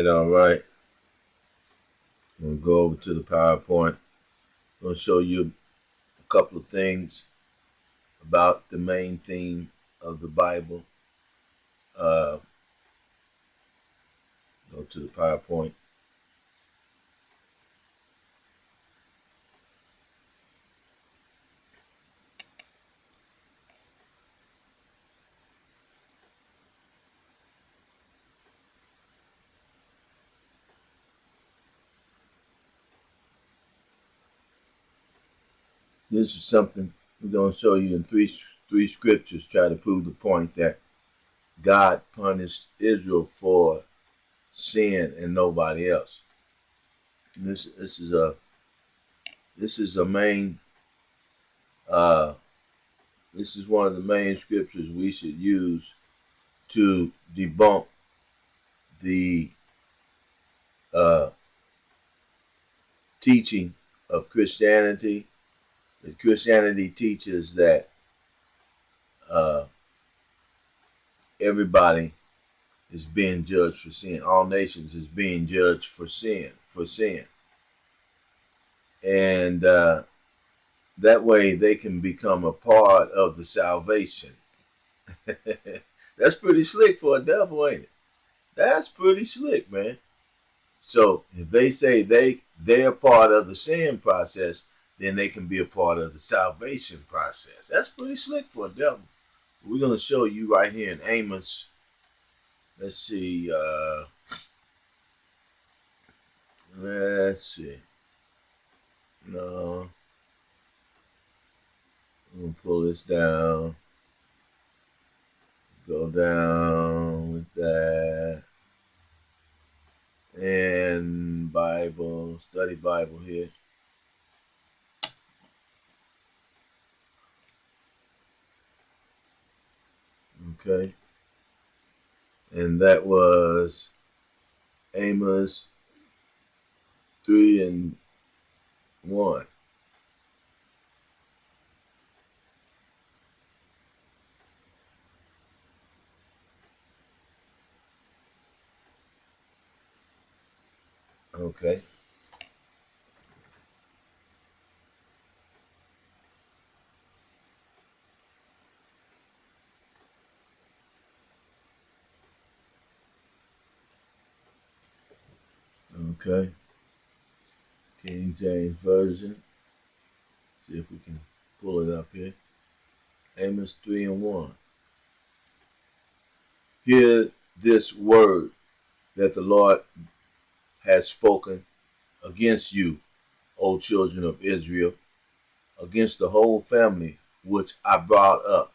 All right. We'll go over to the PowerPoint. I'm going to show you a couple of things about the main theme of the Bible. Go to the PowerPoint. This is something we're going to show you in three scriptures. Try to prove the point that God punished Israel for sin and nobody else. This is a main. This is one of the main scriptures we should use to debunk the teaching of Christianity. That Christianity teaches that everybody is being judged for sin. All nations is being judged for sin. And that way they can become a part of the salvation. That's pretty slick for a devil, ain't it? That's pretty slick, man. So if they say they're part of the sin process, then they can be a part of the salvation process. That's pretty slick for a devil. We're going to show you right here in Amos. Let's see. No. I'm going to pull this down. Go down with that. And Bible, study Bible here. Okay. And that was Amos 3:1. Okay. Okay. King James Version. See if we can pull it up here. Amos 3:1. Hear this word that the Lord has spoken against you, O children of Israel, against the whole family which I brought up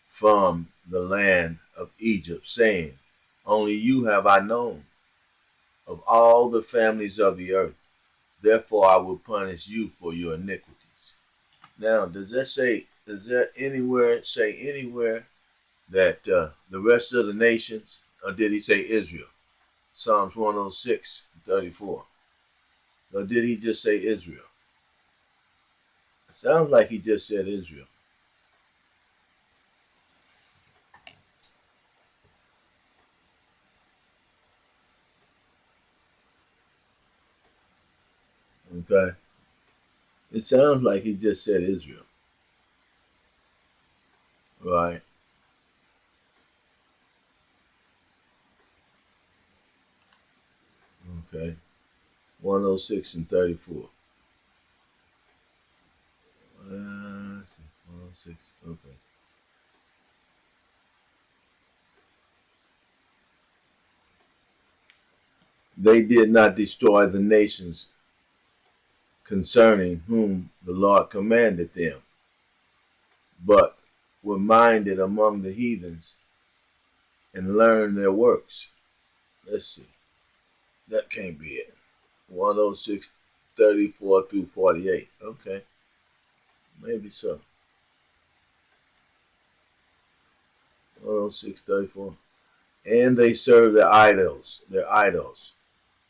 from the land of Egypt, saying, only you have I known of all the families of the earth. Therefore I will punish you for your iniquities. Now, does that anywhere say that the rest of the nations, or did he say Israel? Psalms 106:34. Or did he just say Israel? It sounds like he just said Israel. Okay. It sounds like he just said Israel. Right. Okay. 106:34. Let's see. 106. Okay. They did not destroy the nations concerning whom the Lord commanded them, but were minded among the heathens and learned their works. Let's see. That can't be it. 106:34-48. Okay. Maybe so. 106:34. And they served their idols,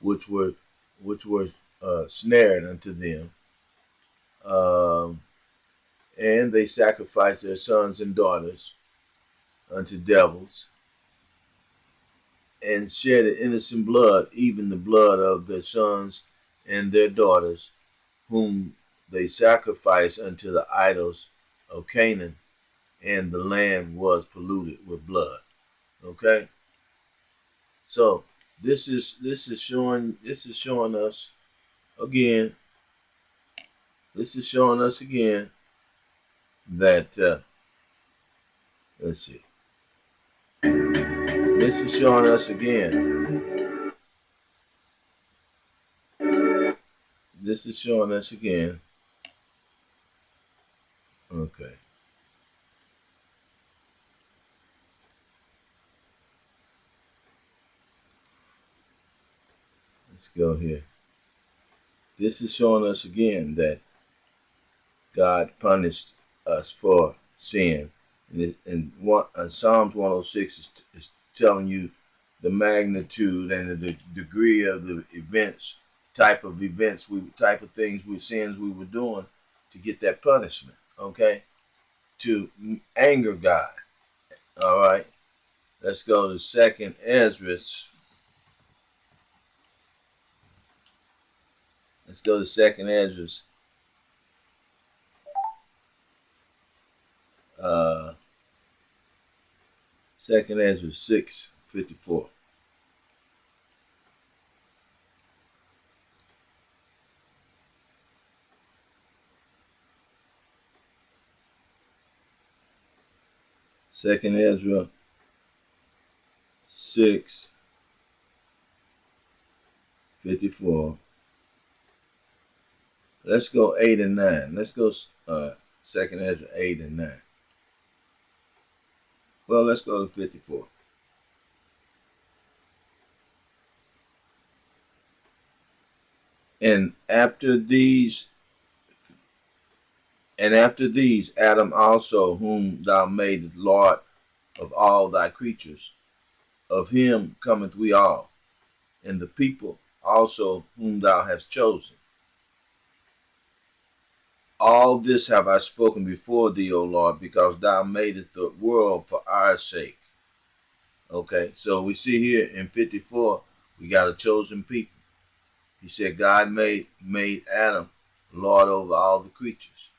which were snared unto them. And they sacrificed their sons and daughters unto devils, and shedded innocent blood, even the blood of their sons and their daughters, whom they sacrificed unto the idols of Canaan, and the land was polluted with blood. Okay, so this is showing us again. This is showing us again that let's see. This is showing us again. This is showing us again. Okay. Let's go here. This is showing us again that God punished us for sin. And Psalms 106 is telling you the magnitude and the degree of the events, type of things, sins we were doing to get that punishment. Okay, to anger God. All right, let's go to Second Ezra. Let's go to Second Ezra. Second Ezra 6:54. Second Ezra 6:54. Let's go 8 and 9. Let's go Second Ezra 8 and 9. Well, let's go to 54. And after these, Adam also, whom thou madest Lord of all thy creatures, of him cometh we all, and the people also whom thou hast chosen. All this have I spoken before thee, O Lord, because thou madest the world for our sake. Okay, so we see here in 54, we got a chosen people. He said God made Adam Lord over all the creatures.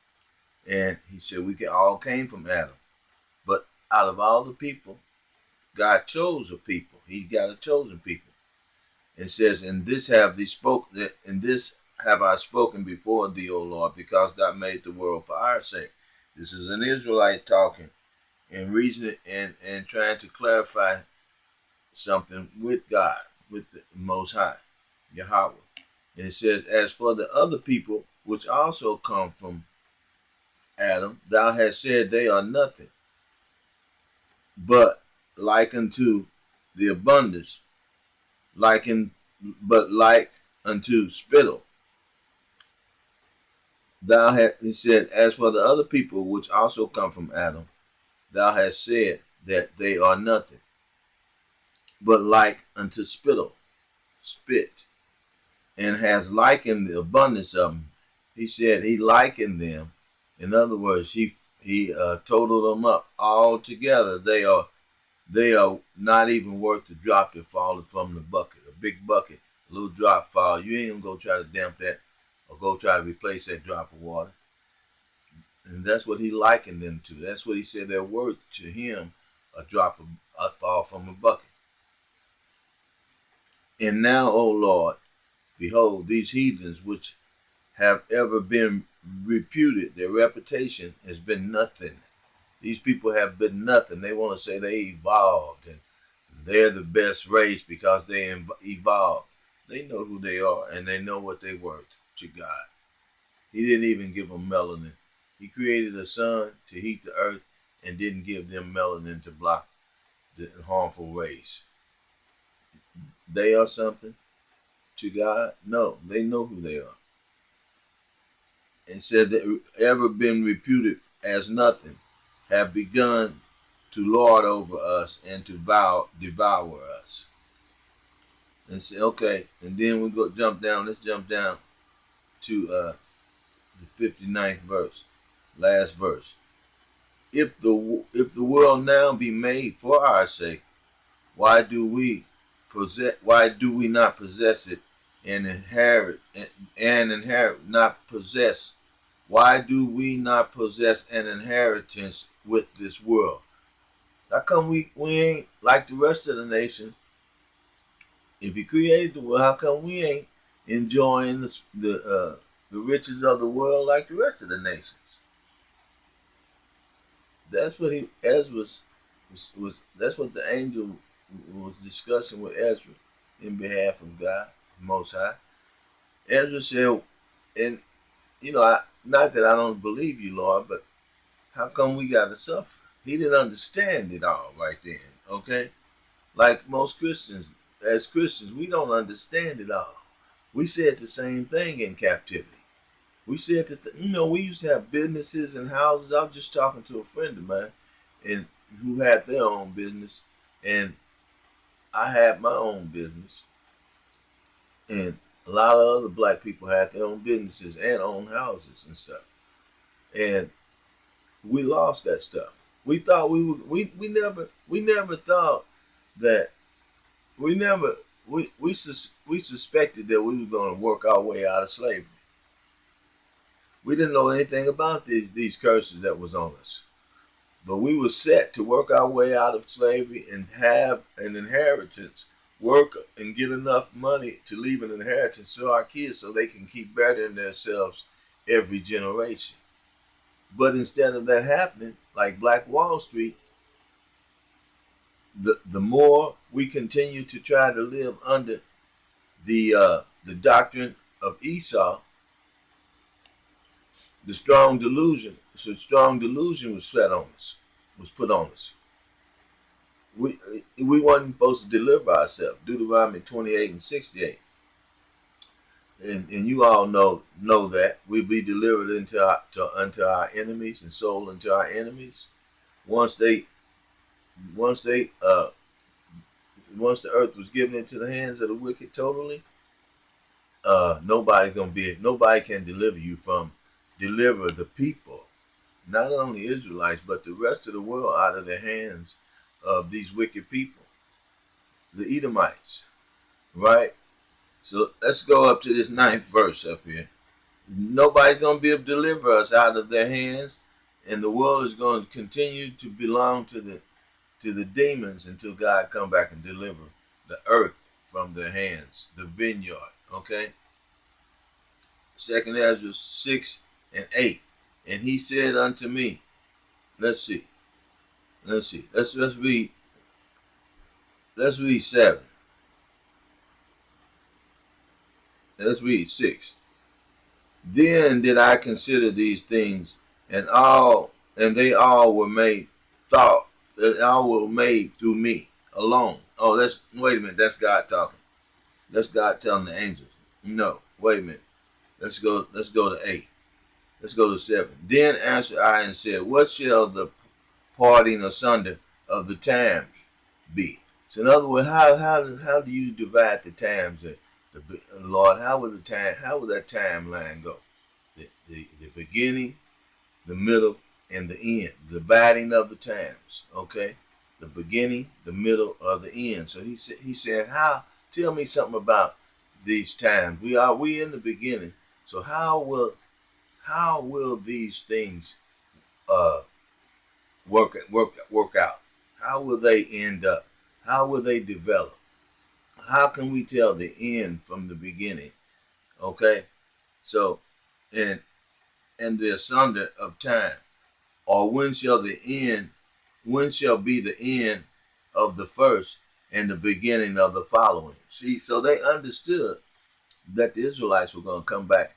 And he said we all came from Adam. But out of all the people, God chose a people. He got a chosen people. It says, and this have I spoken before thee, O Lord, because thou made the world for our sake. This is an Israelite talking and reasoning and trying to clarify something with God, with the Most High, YAhawah. And it says, as for the other people which also come from Adam, thou hast said they are nothing, but like unto the abundance, like unto spittle. He said, as for the other people which also come from Adam, thou hast said that they are nothing, but like unto spit, and has likened the abundance of them. He said he likened them. In other words, he totaled them up all together. They are not even worth the drop that falls from the bucket. A big bucket, a little drop fall. You ain't gonna go try to damp that or go try to replace that drop of water. And that's what he likened them to. That's what he said they're worth to him, a fall from a bucket. And now, O Lord, behold, these heathens which have ever been reputed, their reputation has been nothing. These people have been nothing. They want to say they evolved and they're the best race because they evolved. They know who they are and they know what they're worth to God. He didn't even give them melanin. He created a sun to heat the earth and didn't give them melanin to block the harmful rays. They are something to God? No, they know who they are. And said that ever been reputed as nothing, have begun to lord over us and to devour us. And say, okay, and then we let's jump down to the 59th verse, last verse. If the world now be made for our sake, why do we possess? Why do we not possess it and inherit not possess? Why do we not possess an inheritance with this world? How come we ain't like the rest of the nations? If he created the world, how come we ain't enjoying the riches of the world like the rest of the nations? That's what Ezra was. That's what the angel was discussing with Ezra in behalf of God Most High. Ezra said, and not that I don't believe you, Lord, but how come we got to suffer? He didn't understand it all right then. Okay, like most Christians, as Christians, we don't understand it all. We said the same thing in captivity. We said that we used to have businesses and houses. I was just talking to a friend of mine, and who had their own business, and I had my own business, and a lot of other black people had their own businesses and own houses and stuff, and we lost that stuff. We thought we never thought that we suspected that we were going to work our way out of slavery. We didn't know anything about these curses that was on us. But we were set to work our way out of slavery and have an inheritance, work and get enough money to leave an inheritance to our kids so they can keep bettering themselves every generation. But instead of that happening, like Black Wall Street, the more we continue to try to live under the doctrine of Esau, the strong delusion was set on us, was put on us. We weren't supposed to deliver ourselves. Deuteronomy 28:68. And you all know that we be delivered unto our enemies and sold unto our enemies. Once the earth was given into the hands of the wicked totally, nobody can deliver the people, not only Israelites, but the rest of the world out of the hands of these wicked people, the Edomites, right? So let's go up to this 9th verse up here. Nobody's going to be able to deliver us out of their hands, and the world is going to continue to belong to the demons until God come back and deliver the earth from their hands, the vineyard, okay? 2nd Ezra 6:8. And he said unto me, let's read 7. Let's read 6. Then did I consider these things, and they all were made through me alone. Oh, wait a minute, that's God talking. That's God telling the angels. No, wait a minute. Let's go to 8. Let's go to 7. Then answered I and said, what shall the parting asunder of the times be? So in other words, how do you divide the times? Lord, how will that timeline go? The beginning, the middle, and the end. The dividing of the times. Okay? The beginning, the middle, of the end. So he said, tell me something about these times. We in the beginning. So how will these things work out? How will they end up? How will they develop? How can we tell the end from the beginning? Okay, so and the asunder of time, or when shall be the end of the first and the beginning of the following? See, so they understood that the Israelites were going to come back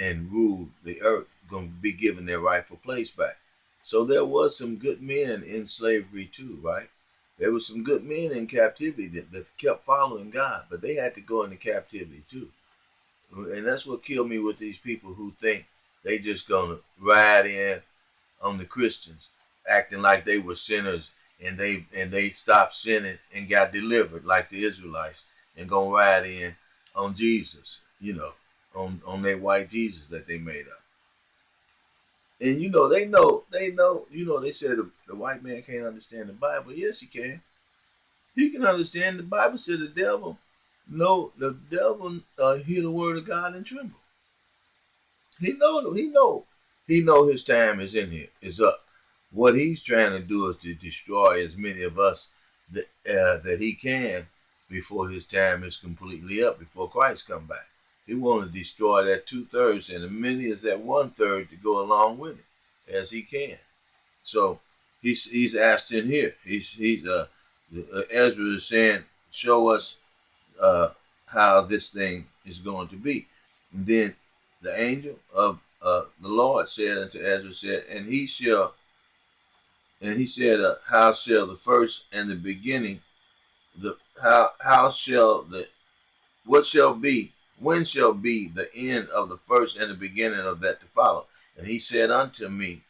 and rule the earth, going to be given their rightful place back. So there was some good men in slavery too, right? There were some good men in captivity that kept following God, but they had to go into captivity too. And that's what killed me with these people who think they just gonna ride in on the Christians, acting like they were sinners, and they stopped sinning and got delivered like the Israelites, and gonna ride in on Jesus, on their white Jesus that they made up. And they said the white man can't understand the Bible. Yes, he can. He can understand. The Bible said the devil hear the word of God and tremble. He know his time is in here, is up. What he's trying to do is to destroy as many of us that he can before his time is completely up, before Christ come back. He want to destroy that 2/3 and as many as that 1/3 to go along with it as he can. So he's asked in here. Ezra is saying, show us how this thing is going to be. And then the angel of the Lord said unto Ezra, said, and he said, how shall the first and the beginning, how shall the, what shall be, when shall be the end of the first and the beginning of that to follow? And he said unto me,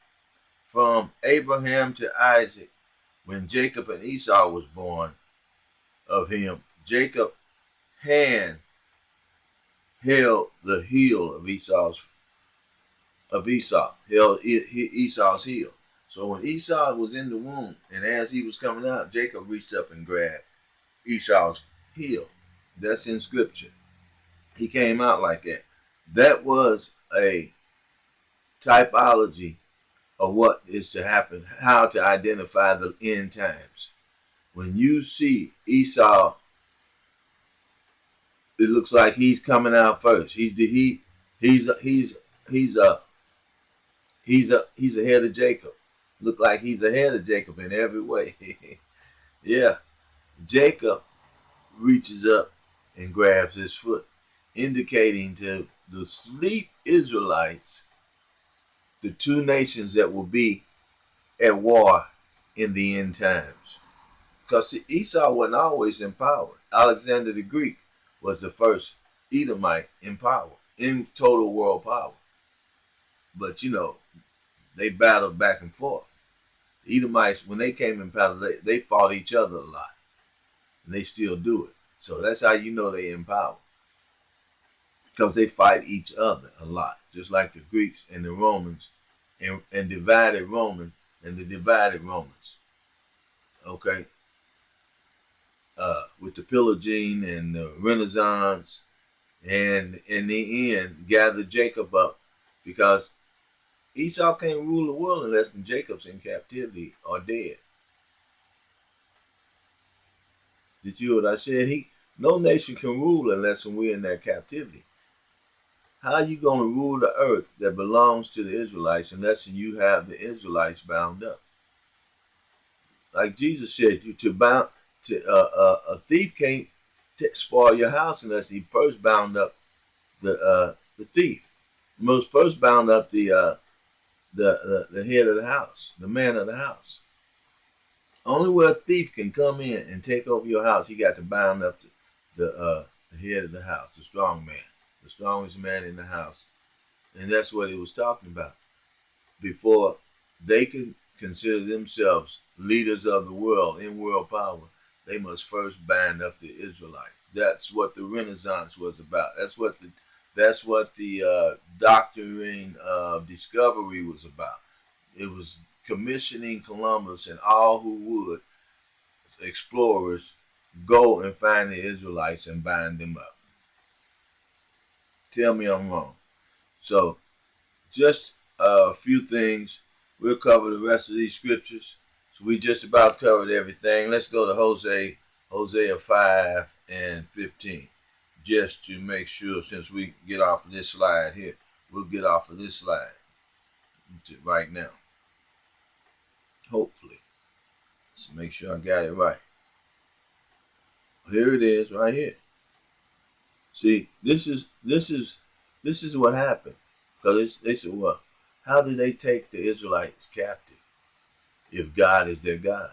from Abraham to Isaac, when Jacob and Esau was born of him, Jacob's hand held the heel of Esau, held Esau's heel. So when Esau was in the womb, and as he was coming out, Jacob reached up and grabbed Esau's heel. That's in scripture. He came out like that. That was a typology of what is to happen, how to identify the end times. When you see Esau, it looks like he's coming out first. He's ahead of Jacob. Look like he's ahead of Jacob in every way. Yeah, Jacob reaches up and grabs his foot, indicating to the sleep Israelites, the two nations that will be at war in the end times. Because Esau wasn't always in power. Alexander the Greek was the first Edomite in power, in total world power. But they battled back and forth. The Edomites, when they came in power, they fought each other a lot. And they still do it. So that's how you know they in power. Because they fight each other a lot. Just like the Greeks and the Romans and divided Roman and the divided Romans. Okay? With the pillaging and the Renaissance, and in the end gathered Jacob up, because Esau can't rule the world unless Jacob's in captivity or dead. Did you hear what I said? No nation can rule unless we're in that captivity. How are you going to rule the earth that belongs to the Israelites unless you have the Israelites bound up? Like Jesus said, a thief can't spoil your house unless he first bound up the thief. He must first bound up the head of the house, the man of the house. Only where a thief can come in and take over your house, he got to bound up the head of the house, the strong man, the strongest man in the house. And that's what he was talking about. Before they can consider themselves leaders of the world, in world power, they must first bind up the Israelites. That's what the Renaissance was about. That's what the doctrine of discovery was about. It was commissioning Columbus and all who would, explorers, go and find the Israelites and bind them up. Tell me I'm wrong. So, just a few things. We'll cover the rest of these scriptures. So we just about covered everything. Let's go to Hosea 5 and 15. Just to make sure, since we get off of this slide here, we'll get off of this slide right now. Hopefully. Let's make sure I got it right. Here it is, right here. See, this is what happened. Because they said, well, how did they take the Israelites captive if God is their God?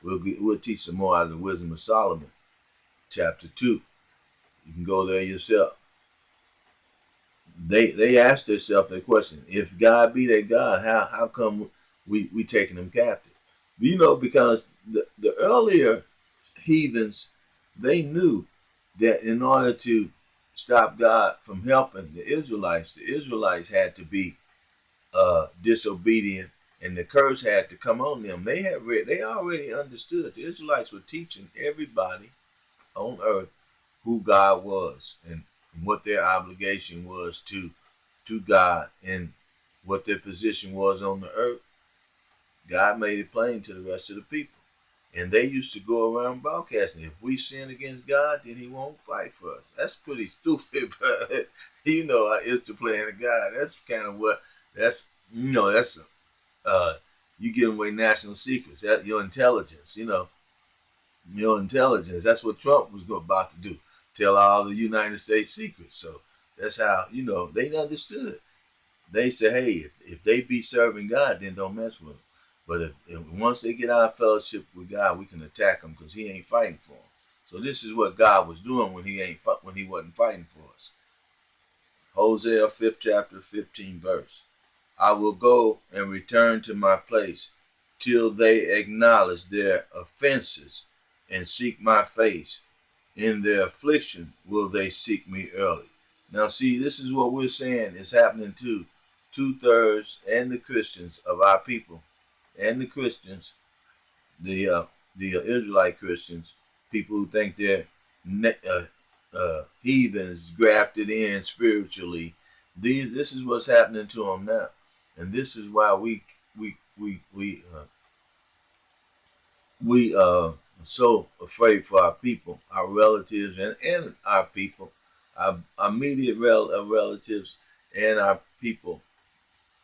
We'll teach some more out of the Wisdom of Solomon, chapter 2. You can go there yourself. They asked themselves that question: if God be their God, how come we taking them captive? Because the earlier heathens, they knew that in order to stop God from helping the Israelites had to be disobedient and the curse had to come on them. They already understood. The Israelites were teaching everybody on earth who God was and what their obligation was to God and what their position was on the earth. God made it plain to the rest of the people. And they used to go around broadcasting, if we sin against God, then he won't fight for us. That's pretty stupid, but it's the plan of God. That's kind of what, that's you giving away national secrets. That your intelligence, your intelligence. That's what Trump was about to do. Tell all the United States secrets. So that's how, they understood. They say, hey, if they be serving God, then don't mess with them. But if once they get out of fellowship with God, we can attack them because he ain't fighting for them. So this is what God was doing when he wasn't fighting for us. Hosea 5th chapter 15 verse. I will go and return to my place till they acknowledge their offenses and seek my face. In their affliction will they seek me early. Now see, this is what we're saying is happening to 2/3 and the Christians of our people, and the Christians, the Israelite Christians, people who think they're heathens grafted in spiritually. This is what's happening to them now, and this is why we are so afraid for our people, our relatives, and our people, our immediate relatives, and our people,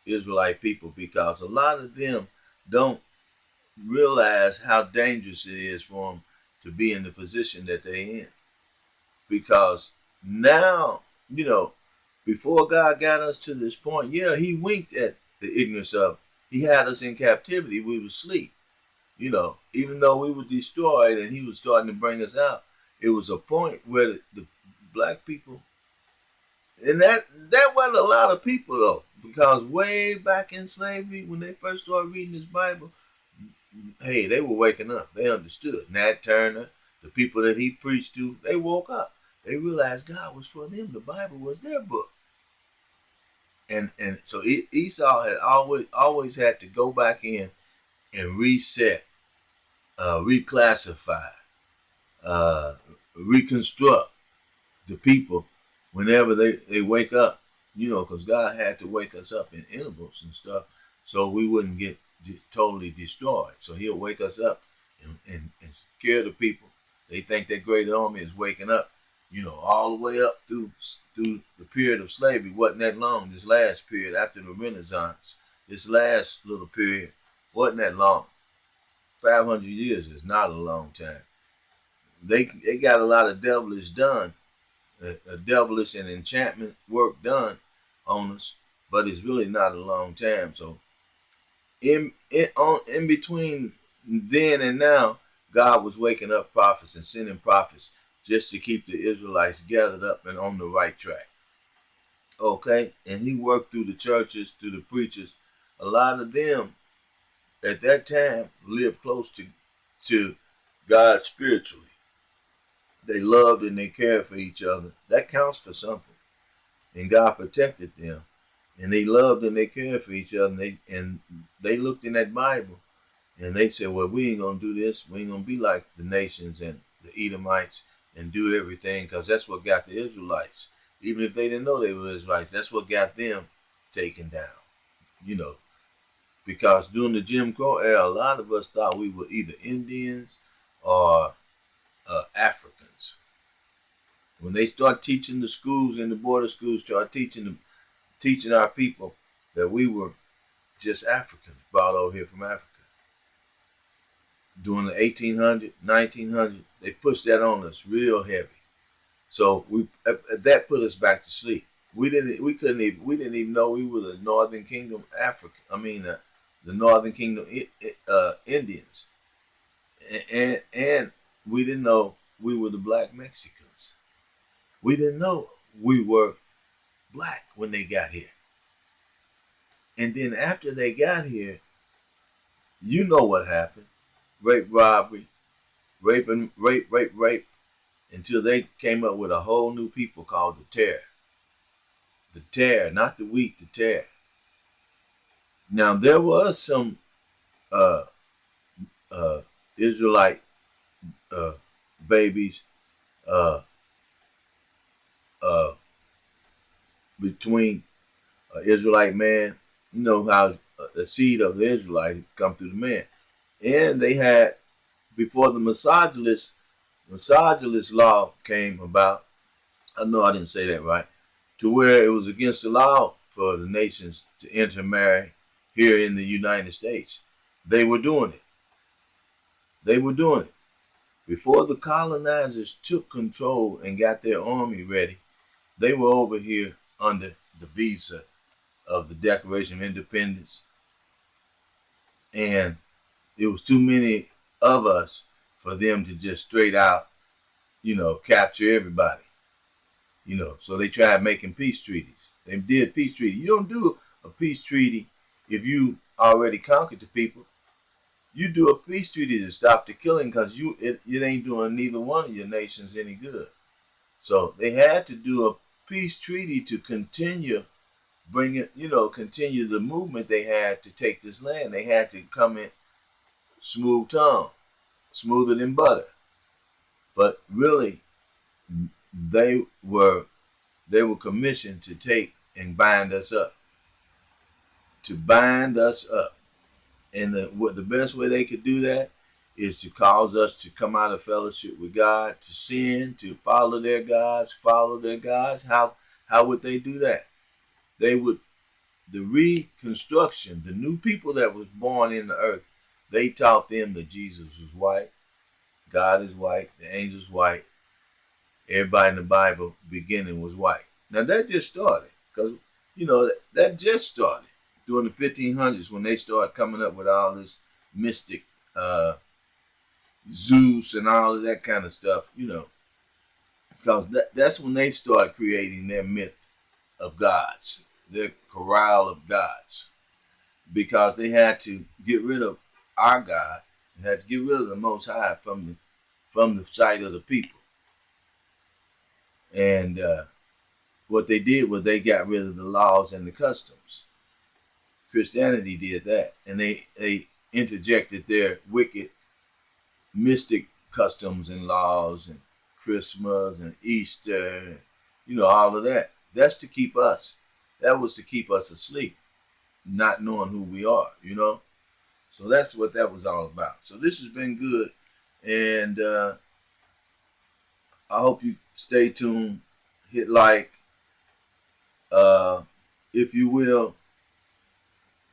Israelite people, because a lot of them don't realize how dangerous it is for them to be in the position that they're in. Because now, before God got us to this point, yeah, he winked at the ignorance of, he had us in captivity, we were asleep. Even though we were destroyed and he was starting to bring us out, it was a point where the black people, and that wasn't a lot of people though, because way back in slavery, when they first started reading this Bible, hey, they were waking up. They understood. Nat Turner, the people that he preached to, they woke up. They realized God was for them. The Bible was their book. And so Esau had always had to go back in and reset, reclassify, reconstruct the people whenever they wake up, because God had to wake us up in intervals and stuff so we wouldn't get totally destroyed. So he'll wake us up and scare the people. They think that great army is waking up, all the way up through the period of slavery. Wasn't that long. This last period after the Renaissance, this last little period wasn't that long. 500 years is not a long time. They got a lot of devilish and enchantment work done on us, but it's really not a long time. So in between then and now, God was waking up prophets and sending prophets just to keep the Israelites gathered up and on the right track. Okay? And he worked through the churches, through the preachers. A lot of them at that time lived close to God spiritually. They loved and they cared for each other. That counts for something. And God protected them. And they loved and they cared for each other. And they looked in that Bible and they said, well, we ain't going to do this. We ain't going to be like the nations and the Edomites and do everything, because that's what got the Israelites. Even if they didn't know they were Israelites, that's what got them taken down. Because during the Jim Crow era, a lot of us thought we were either Indians or Africans. When they start teaching the schools and the border schools, start teaching our people that we were just Africans brought over here from Africa. During the 1800s, 1900s, they pushed that on us real heavy. So that put us back to sleep. We didn't even know we were the Northern Kingdom the Northern Kingdom Indians, and we didn't know we were the Black Mexicans. We didn't know we were black when they got here. And then after they got here, you know what happened. Rape, robbery, rape, until they came up with a whole new people called the Terror. The Terror, not the wheat, the Terror. Now there was some uh, uh, Israelite uh, babies uh, uh, between Israelite man. You know how the seed of the Israelite come through the man, and they had before the misogynist law came about. I know I didn't say that right. To where it was against the law for the nations to intermarry here in the United States. They were doing it. They were doing it. Before the colonizers took control and got their army ready, they were over here under the visa of the Declaration of Independence. And it was too many of us for them to just straight out, capture everybody. So they tried making peace treaties. They did peace treaty. You don't do a peace treaty if you already conquered the people. You do a peace treaty to stop the killing because it ain't doing neither one of your nations any good. So they had to do a peace treaty to continue continue the movement they had to take this land. They had to come in smooth tongue, smoother than butter. But really, they were commissioned to take and bind us up. To bind us up. And the best way they could do that is to cause us to come out of fellowship with God, to sin, to follow their gods. How would they do that? They would, the reconstruction, the new people that was born in the earth, they taught them that Jesus was white, God is white, the angels white, everybody in the Bible beginning was white. Now that just started, because that just started during the 1500s when they started coming up with all this mystic Zeus and all of that kind of stuff, because that's when they started creating their myth of gods, their corral of gods, because they had to get rid of our God, they had to get rid of the Most High from the sight of the people. And what they did was they got rid of the laws and the customs. Christianity did that, and they interjected their wicked, mystic customs and laws and Christmas and Easter, and, all of that. That's to keep us. That was to keep us asleep, not knowing who we are, So that's what that was all about. So this has been good, and I hope you stay tuned. Hit like, if you will.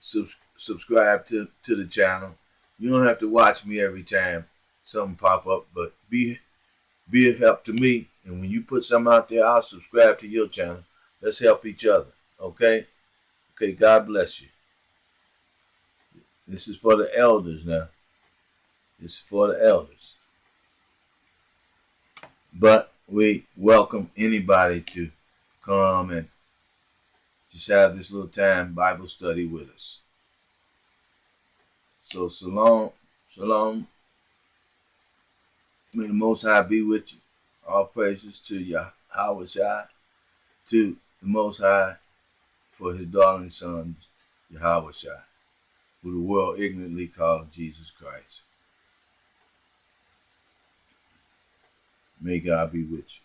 Subscribe to the channel. You don't have to watch me every time something pop up, but be a help to me. And when you put something out there, I'll subscribe to your channel. Let's help each other. Okay? Okay, God bless you. This is for the elders now. This is for the elders. But we welcome anybody to come and just have this little time Bible study with us. So shalom. May the Most High be with you. All praises to YAhawah, to the Most High for his darling son, YAhawah, who the world ignorantly called Jesus Christ. May God be with you.